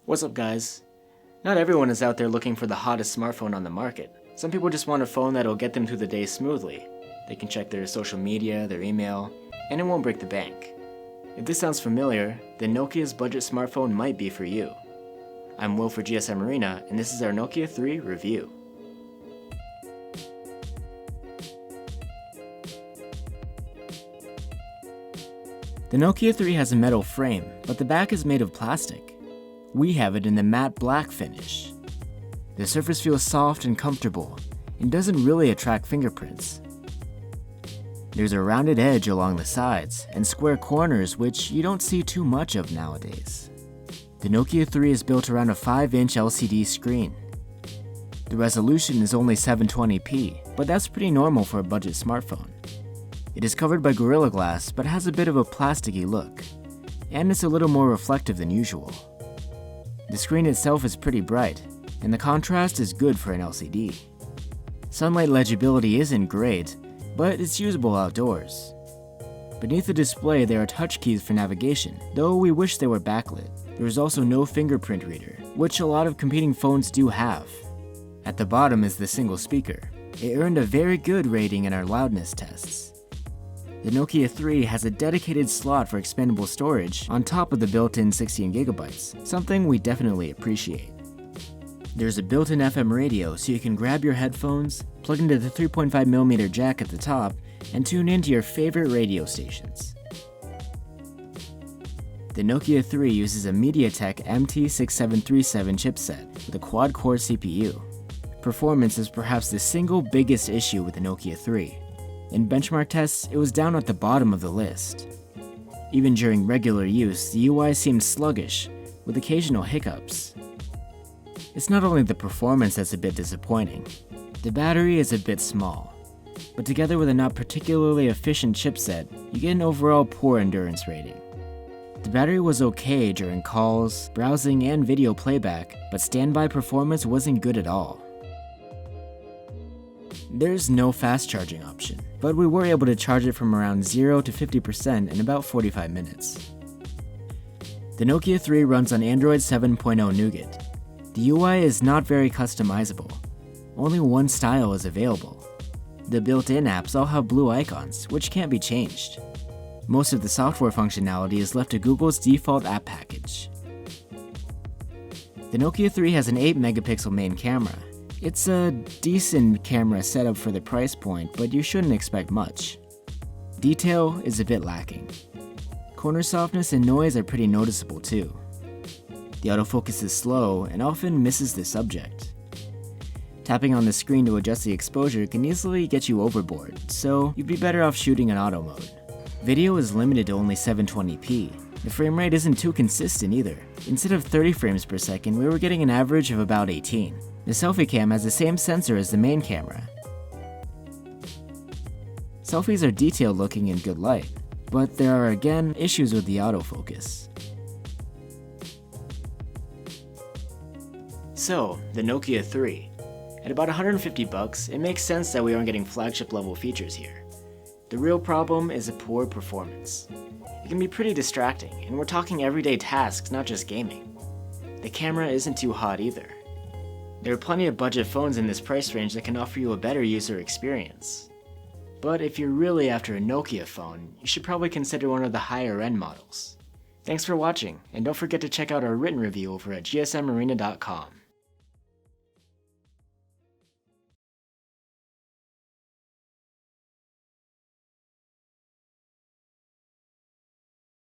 What's up, guys? Not everyone is out there looking for the hottest smartphone on the market. Some people just want a phone that'll get them through the day smoothly. They can check their social media, their email, and it won't break the bank. If this sounds familiar, then Nokia's budget smartphone might be for you. I'm Will for GSM Arena, and this is our Nokia 3 review. The Nokia 3 has a metal frame, but the back is made of plastic. We have it in the matte black finish. The surface feels soft and comfortable, and doesn't really attract fingerprints. There's a rounded edge along the sides, and square corners which you don't see too much of nowadays. The Nokia 3 is built around a 5-inch LCD screen. The resolution is only 720p, but that's pretty normal for a budget smartphone. It is covered by Gorilla Glass, but has a bit of a plasticky look, and it's a little more reflective than usual. The screen itself is pretty bright, and the contrast is good for an LCD. Sunlight legibility isn't great, but it's usable outdoors. Beneath the display there are touch keys for navigation, though we wish they were backlit. There is also no fingerprint reader, which a lot of competing phones do have. At the bottom is the single speaker. It earned a very good rating in our loudness tests. The Nokia 3 has a dedicated slot for expandable storage on top of the built-in 16GB, something we definitely appreciate. There's a built-in FM radio so you can grab your headphones, plug into the 3.5mm jack at the top, and tune into your favorite radio stations. The Nokia 3 uses a MediaTek MT6737 chipset with a quad-core CPU. Performance is perhaps the single biggest issue with the Nokia 3. In benchmark tests, it was down at the bottom of the list. Even during regular use, the UI seemed sluggish, with occasional hiccups. It's not only the performance that's a bit disappointing. The battery is a bit small, but together with a not particularly efficient chipset, you get an overall poor endurance rating. The battery was okay during calls, browsing, and video playback, but standby performance wasn't good at all. There's no fast charging option, but we were able to charge it from around 0 to 50% in about 45 minutes. The Nokia 3 runs on Android 7.0 Nougat. The UI is not very customizable. Only one style is available. The built-in apps all have blue icons, which can't be changed. Most of the software functionality is left to Google's default app package. The Nokia 3 has an 8-megapixel main camera. It's a decent camera setup for the price point, but you shouldn't expect much. Detail is a bit lacking. Corner softness and noise are pretty noticeable too. The autofocus is slow and often misses the subject. Tapping on the screen to adjust the exposure can easily get you overboard, so you'd be better off shooting in auto mode. Video is limited to only 720p. The frame rate isn't too consistent either. Instead of 30 frames per second, we were getting an average of about 18. The selfie cam has the same sensor as the main camera. Selfies are detailed looking in good light, but there are again issues with the autofocus. So, the Nokia 3. At about $150, it makes sense that we aren't getting flagship level features here. The real problem is a poor performance. It can be pretty distracting, and we're talking everyday tasks, not just gaming. The camera isn't too hot either. There are plenty of budget phones in this price range that can offer you a better user experience. But if you're really after a Nokia phone, you should probably consider one of the higher end models. Thanks for watching, and don't forget to check out our written review over at gsmarena.com.